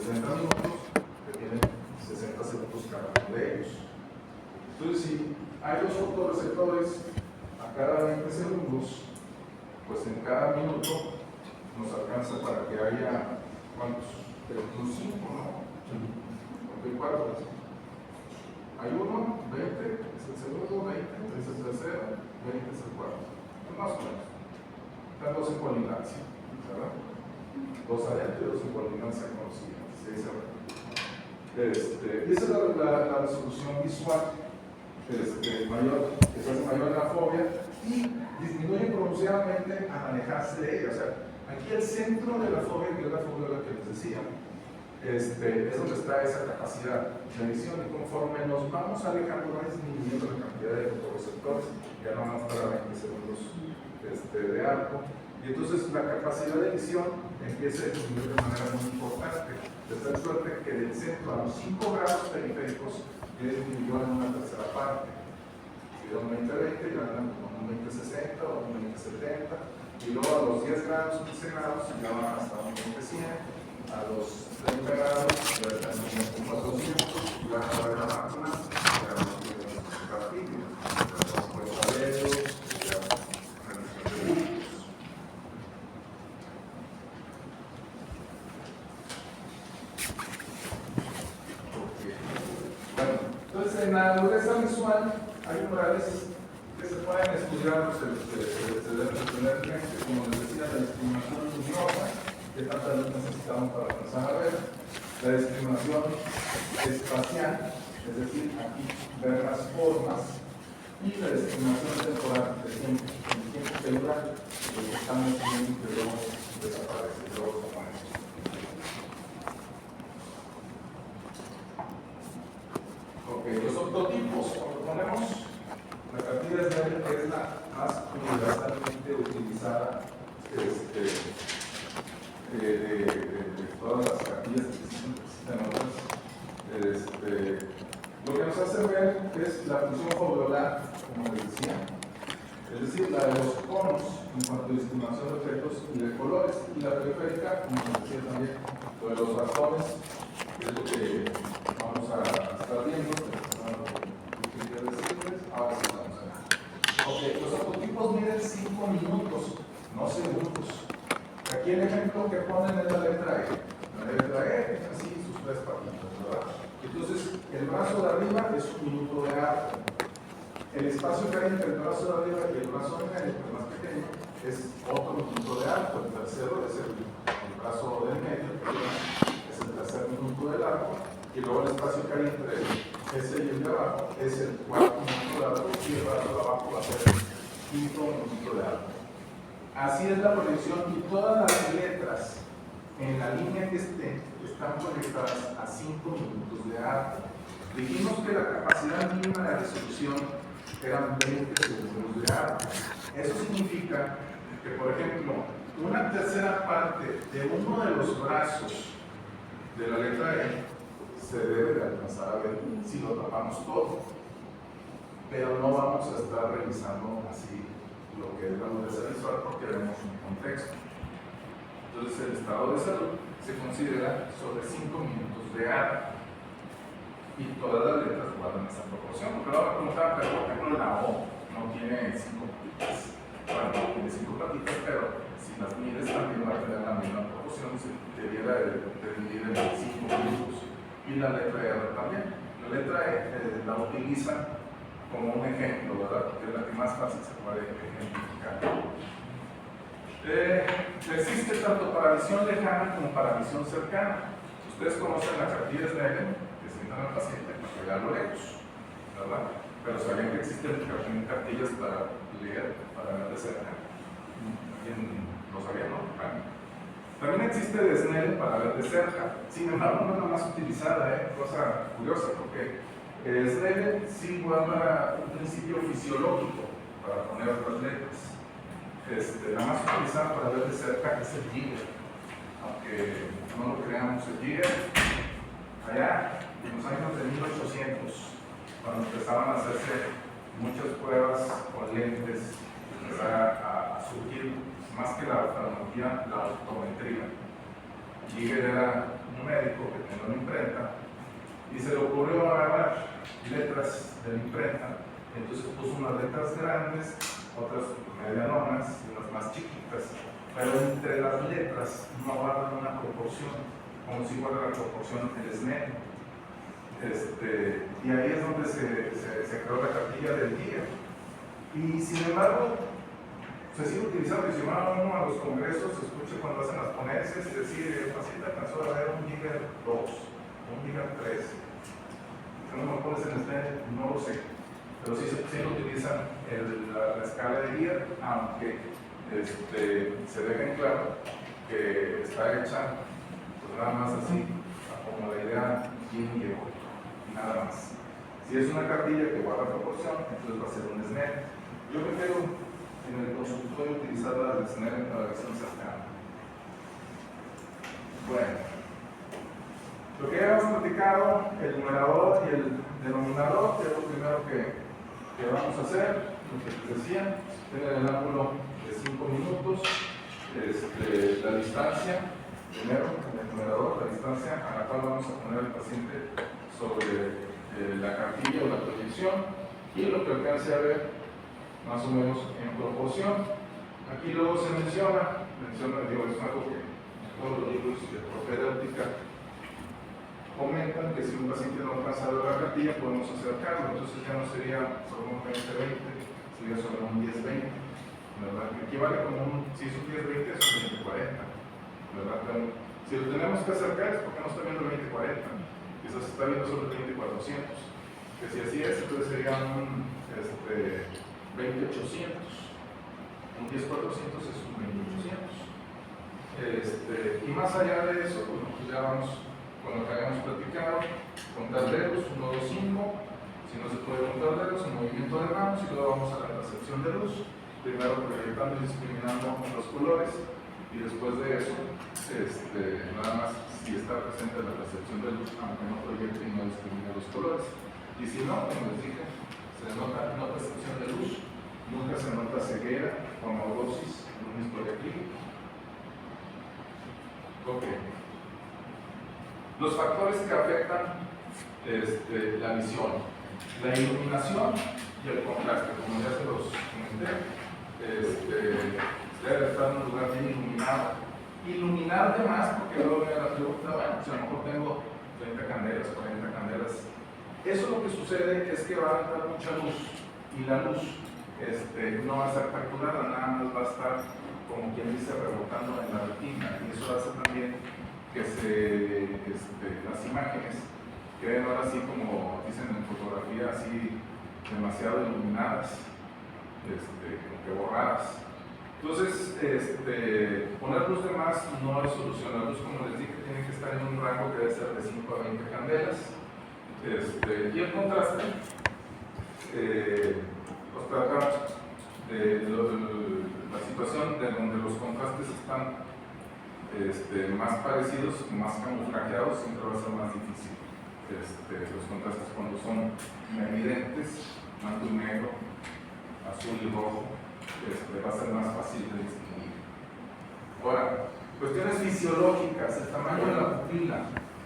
60 minutos, que tienen 60 segundos cada uno de ellos. Entonces, si hay dos fotorreceptores a cada 20 segundos, pues en cada minuto nos alcanza para que haya, ¿cuántos? Unos 5, ¿no? Porque hay 4. Hay uno, 20, es el segundo, 20, es el tercero, 20 es el cuarto. Más o menos. Están dos en colindancia, ¿verdad? Dos adentro y dos en colindancia conocida. Se dice y esa es la resolución visual mayor, que se hace mayor en la fobia y disminuye pronunciadamente a manejarse de ella. O sea, aquí el centro de la fobia, que es la fobia de la que les decía, es donde está esa capacidad de visión, y conforme nos vamos alejando va disminuyendo la cantidad de fotorreceptores, ya no vamos para 20 segundos de arco, y entonces la capacidad de visión empieza a disminuir de manera muy importante, de tal suerte que del centro a los 5 grados periféricos ya disminuyó en una tercera parte. Si era un 20-20, ya andan con un 20-60 o un 20-70, y luego a los 10 grados, 15 grados, ya van hasta un 20-100. A los 30 grados, ya están en 400, y van a ver la máquina, ya no tienen castillo, ya son puestos, ya reducción de bultos. Bueno, entonces en la dureza visual hay umbrales que se pueden estudiar excelentemente, como les decía, la discriminación luminosa, que tanta luz necesitamos para alcanzar a ver, la discriminación espacial, es decir, aquí ver las formas, y la discriminación temporal, el tiempo que dura, lo que estamos viendo que luego desaparece, luego desaparece. Ok, los octotipos, cuando ponemos la cartilla de Snellen, que es la más universalmente utilizada de todas las cartillas que existen otras, lo que nos hace ver es la función foveolar, como les decía, es decir, la de los conos en cuanto a discriminación de objetos y de colores, y la periférica, como les decía también, lo de los bastones, que es lo que vamos a estar viendo, ahora sí vamos a ver. Ok, los octotipos miden 5 minutos, no segundos. Aquí el ejemplo que ponen es la letra E. La letra E es así, sus 3 patitas, ¿verdad? Entonces, el brazo de arriba es un minuto de arco. El espacio que hay entre el brazo de arriba y el brazo de medio, que es más pequeño, es otro minuto de arco. El tercero es el brazo del medio, que es el tercer minuto del arco. Y luego el espacio que hay entre ese y el de abajo es el cuarto minuto de arco. Y el brazo de abajo va a ser el quinto minuto de arco. Así es la proyección, y todas las letras en la línea que estén están proyectadas a 5 minutos de arco. Dijimos que la capacidad mínima de resolución eran 20 segundos de arco. Eso significa que, por ejemplo, una tercera parte de uno de los brazos de la letra E se debe de alcanzar a ver si lo tapamos todo, pero no vamos a estar revisando así lo que es la dureza visual porque vemos un contexto. Entonces el estado de salud se considera sobre 5 minutos de arco y todas las letras guardan esa proporción. Porque ahora preguntaban, pero por ejemplo la O no tiene 5 patitas. Bueno, tiene 5 patitas, pero si las mides también va a tener la misma proporción, se debiera de dividir en 5 minutos. Y la letra R también. La letra E la utilizan como un ejemplo, ¿verdad? Porque es la que más fácil se puede ejemplificar. Existe tanto para visión lejana como para visión cercana. Ustedes conocen la cartilla de Snellen, que sientan al paciente para leer lo lejos, ¿verdad? Pero sabían que existen cartillas para leer, para ver de cerca. ¿Alguien lo sabía, no? Bueno. También existe de Snellen para ver de cerca. Sin embargo, no es la más utilizada, cosa curiosa, porque Snellen sí guarda un principio fisiológico para poner las letras. La más utilizada para ver de cerca es el Giger, aunque no lo creamos. El Giger, allá en los años de 1800, cuando empezaban a hacerse muchas pruebas con lentes, empezaba a surgir más que la oftalmología, la optometría. Giger era un un médico que tenía una imprenta y se le ocurrió agarrar letras de la imprenta. Entonces puso unas letras grandes, otras medianonas y unas más chiquitas, pero entre las letras no guardan una proporción, como si fuera la proporción del SNEL. Y ahí es donde se creó la cartilla del día. Y sin embargo, se sigue utilizando. Y si va uno a los congresos, se escucha cuando hacen las ponencias y decir, el paciente alcanzó a ver un Giger 2, un Giger 3. ¿Qué no me pones en SNEL? No lo sé. Pero sí lo utilizan la escala de Giger, aunque se deja en claro que está hecha pues nada más así, como la idea bien llegó, y nada más. Si es una cartilla que guarda proporción, entonces va a ser un SNEL. Yo prefiero en el consultorio utilizar la del SNEL para la versión cercana. Bueno, lo que ya hemos platicado, el numerador y el denominador, que es lo primero que vamos a hacer, lo que les decía, tener el ángulo de 5 minutos, la distancia, primero, el numerador, la distancia a la cual vamos a poner al paciente sobre la cartilla o la proyección, y lo que alcance a ver más o menos en proporción. Aquí luego se menciona, digo, es algo que en todos los libros de propedéutica comentan que si un paciente no alcanza a ver la cartilla podemos acercarlo, entonces ya no sería sobre un 20-20, sería sobre un 10-20, ¿verdad? Equivale como un, si es un 10-20 es un 20-40, ¿verdad? Pero si lo tenemos que acercar es porque no está viendo el 20-40, quizás está viendo solo el 20-400, que si así es, entonces sería un 20-800, un 10-400 es un 20-800. Y más allá de eso, pues ya vamos con lo que habíamos platicado, contar dedos, 1, 2, 5, si no se puede contar dedos, un movimiento de manos, y luego vamos a la percepción de luz, primero proyectando y discriminando los colores, y después de eso, nada más si está presente la percepción de luz, aunque no proyecte y no discrimine los colores. Y si no, como les dije, se nota no percepción de luz, nunca se nota ceguera o neurosis en un historia clínica. Ok. Los factores que afectan la visión, la iluminación y el contraste, como ya se los comenté, debe estar en un lugar bien iluminado. Iluminar de más, porque luego me la pregunta, bueno, si a lo mejor tengo 30 candelas, 40 candelas. Eso lo que sucede es que va a entrar mucha luz, y la luz no va a ser capturada, nada más va a estar, como quien dice, rebotando en la retina, y eso hace también que las imágenes queden ahora así como dicen en fotografía, así demasiado iluminadas, como que borradas. Entonces, poner luz de más no es solución. La luz, como les dije, tiene que estar en un rango que debe ser de 5 a 20 candelas. Y el contraste, pues trata de la situación de donde los contrastes están más parecidos, más camuflajeados, siempre va a ser más difícil. Los contrastes cuando son evidentes, blanco y negro, azul y rojo, va a ser más fácil de distinguir. Ahora, cuestiones fisiológicas, el tamaño de la pupila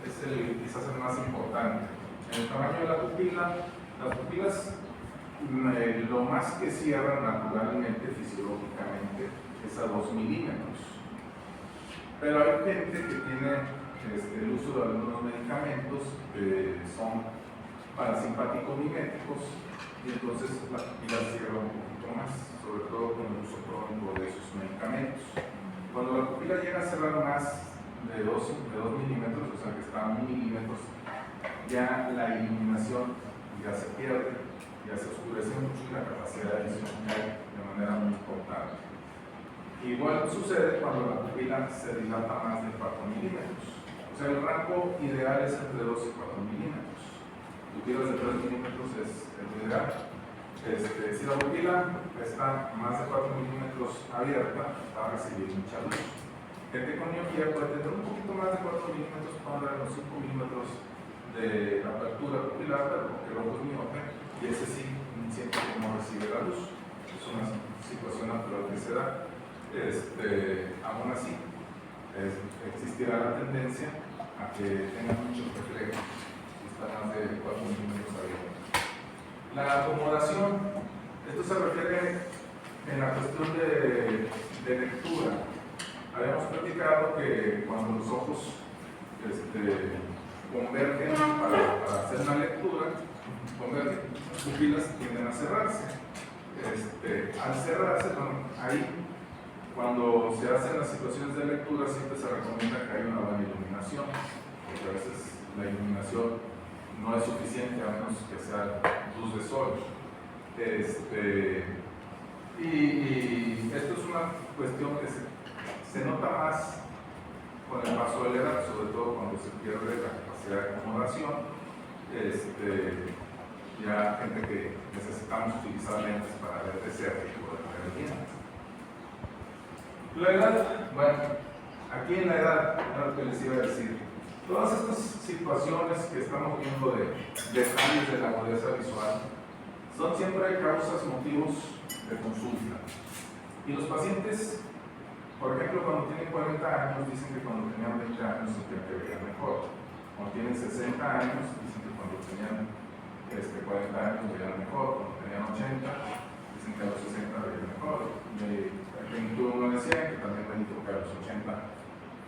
es quizás el más importante. En el tamaño de la pupila, las pupilas lo más que cierran naturalmente, fisiológicamente, es a 2 milímetros. Pero hay gente que tiene el uso de algunos medicamentos que son parasimpático-miméticos, y entonces la pupila cierra un poquito más, sobre todo con el uso crónico de esos medicamentos. Cuando la pupila llega a cerrar más de 2 milímetros, o sea que está a 1 milímetros, ya la iluminación ya se pierde, ya se oscurece mucho y la capacidad de visión cae de manera muy importante. Igual sucede cuando la pupila se dilata más de 4 milímetros. O sea, el rango ideal es entre 2 y 4 milímetros. Pupilas de 3 milímetros es el ideal. Si la pupila está más de 4 milímetros abierta, va a recibir mucha luz. Gente con miopía puede tener un poquito más de 4 milímetros, para los 5 milímetros de apertura pupilar, pero porque el ojo es miope, y ese sí siente que no recibe la luz. Es una situación natural que se da. Aún así, existirá la tendencia a que tengan muchos reflejos, está más de 4 milímetros abiertos. La acomodación, esto se refiere en la cuestión de lectura. Habíamos platicado que cuando los ojos convergen para hacer una lectura, convergen, las pupilas tienden a cerrarse. Al cerrarse, bueno, ahí, cuando se hacen las situaciones de lectura, siempre se recomienda que haya una buena iluminación, porque a veces la iluminación no es suficiente, a menos que sea luz de sol. Y esto es una cuestión que se nota más con el paso de la edad, sobre todo cuando se pierde la capacidad de acomodación. Ya gente que necesitamos utilizar lentes para ver de cerca y poder ver bien. La edad, bueno, aquí en la edad, era lo que les iba a decir. Todas estas situaciones que estamos viendo de detalles de la agudeza visual son siempre causas, motivos de consulta. Y los pacientes, por ejemplo, cuando tienen 40 años, dicen que cuando tenían 20 años sentían que veían mejor. Cuando tienen 60 años, dicen que cuando tenían 40 años veían mejor. Cuando tenían 80, dicen que a los 60 veían mejor. Tuvo uno de 100, que también me dijo que a los 80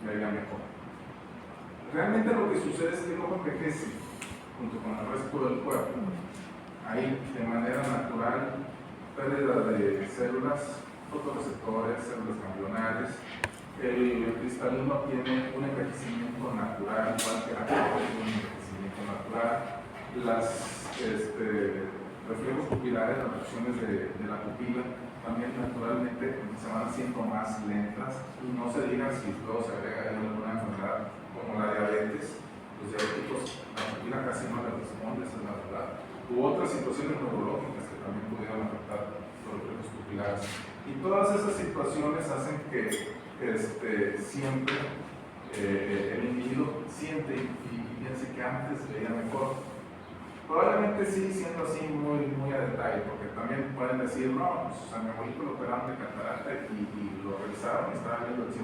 veían mejor. Realmente lo que sucede es que el ojo envejece junto con el resto del cuerpo. Hay de manera natural pérdida de células fotorreceptores, células ganglionares. El cristalino tiene un envejecimiento natural, igual que la piel tiene un envejecimiento natural. Los reflejos pupilares, las reacciones de la pupila, también naturalmente se van haciendo más lentas. Y no se diga si luego se agrega alguna enfermedad como la diabetes. Los diabéticos, la pupila casi no le responde, esa es la verdad. U otras situaciones neurológicas que también pudieran afectar los reflejos pupilares. Y todas esas situaciones hacen que siempre el individuo siente y piense que antes veía mejor. Probablemente sí, siendo así muy a detalle, porque también pueden decir, no, pues a mi abuelito lo operaron de catarata y lo revisaron y estaba viendo el 100%.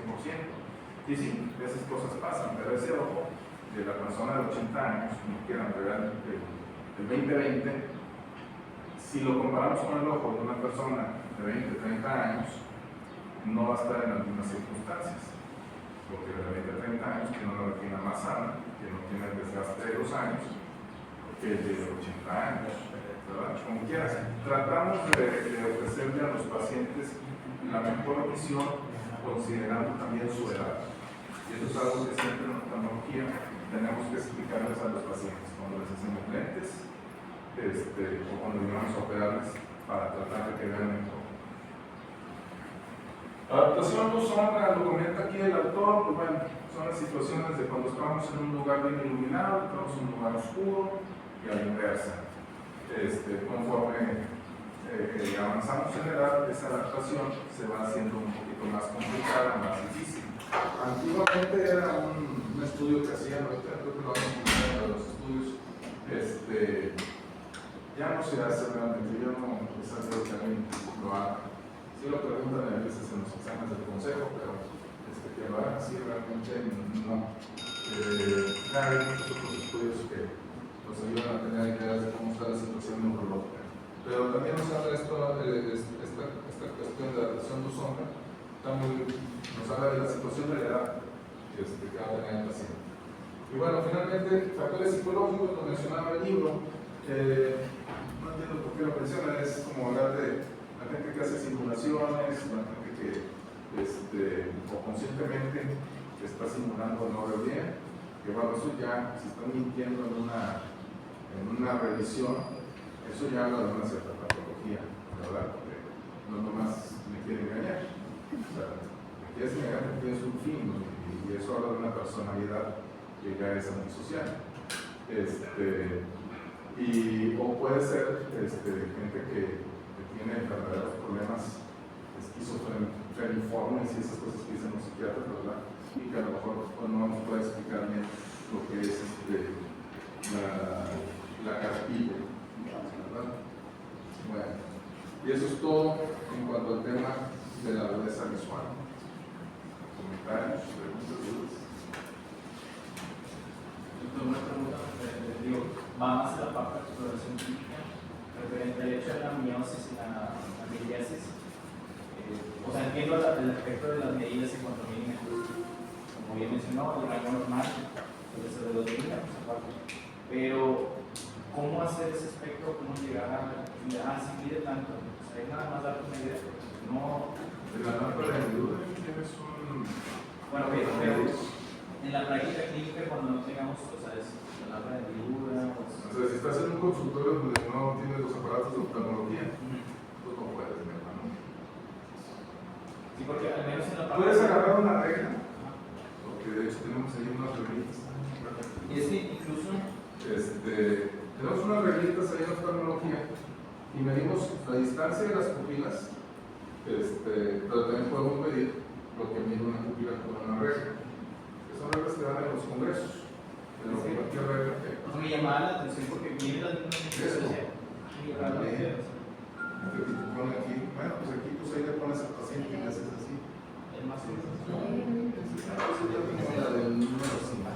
Y sí, esas cosas pasan, pero ese ojo de la persona de 80 años, como quieran ver el 2020, si lo comparamos con el ojo de una persona de 20, 30 años, no va a estar en las mismas circunstancias, porque de 20 a 30 años tiene una retina más sana, que no tiene el desgaste de los años, que el de 80 años, ¿verdad? Como quieras, tratamos de ofrecerle a los pacientes la mejor visión, considerando también su edad. Y eso es algo que siempre en oftalmología tenemos que explicarles a los pacientes cuando les hacemos lentes, o cuando llevamos a operarles para tratar de que vean mejor. Adaptación luz sombra, lo comenta aquí el autor, pues bueno, son las situaciones de cuando estamos en un lugar bien iluminado, estamos en un lugar oscuro y a la inversa. Conforme avanzamos en edad, esa adaptación se va haciendo un poquito más complicada, más difícil. Antiguamente era un estudio que hacían, ahorita creo que lo vamos a poner de los estudios, ya no se hace realmente, yo no es algo que alguien lo haga. Sí lo preguntan a veces en los exámenes del consejo, pero que lo hagan así realmente no. Hay muchos otros estudios que nos ayudan a tener ideas de cómo está la situación neurológica. Pero también nos habla esta cuestión de adaptación luz sombra, nos habla de la situación de la edad que va a tener el paciente. Y bueno, finalmente, factores psicológicos, lo mencionaba el libro. No entiendo por qué lo menciona, es como hablar de la gente que hace simulaciones, la gente que o conscientemente que está simulando no ver bien, que bueno, eso ya, si están mintiendo en una revisión, eso ya habla de una cierta patología, ¿verdad? Porque no nomás me quieren engañar, o sea, me quieres engañar porque tienes un fin, y eso habla de una personalidad que ya es antisocial. O puede ser gente que tiene verdaderos problemas esquizofreniformes y esas cosas que dicen los psiquiatras, ¿verdad? Y que a lo mejor no nos puede explicar bien lo que es la carpilla, ¿verdad? Bueno, y eso es todo en cuanto al tema de la agudeza visual. Comentarios, preguntas, dudas. va más a la parte de exploración química, referente al hecho de la meiosis y la miliasis. O sea, entiendo el aspecto de las medidas en cuanto a milímetros, como bien mencionó, el rango normal, puede ser de 2 milímetros aparte, pero ¿cómo hacer ese espectro? ¿Cómo llegar a si mide tanto? O sea, es nada más darte una idea, no... De la lámpara de hendidura tienes un... Bueno, pero en la práctica clínica, cuando no tengamos, o sea, es la lámpara de hendidura... O sea, si estás en un consultorio donde no tienes los aparatos de oftalmología, pues no puedes, mi hermano. Sí, porque al menos en la parte... Puedes agarrar una regla, porque de hecho tenemos ahí unas reglitas. Y es que incluso... tenemos unas reglitas ahí en oftalmología y medimos la distancia de las pupilas, pero también podemos medir lo que mide una pupila con una regla. Que son reglas que dan en los congresos. Pero cualquier regla que... me llamaba la atención porque viene la misma Te pone aquí, bueno, pues aquí pues ahí le pones al paciente y le haces así. el más o menos. Yo tengo la del número 5.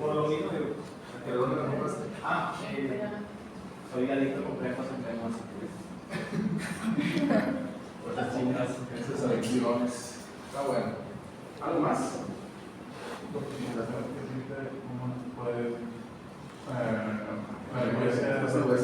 Por lo mismo digo. ¿De dónde la compraste? Soy adicto con crepes en cremas. Pues esas adicciones. Está bueno. ¿Algo más? ¿Cómo puede La iglesia de esa vez.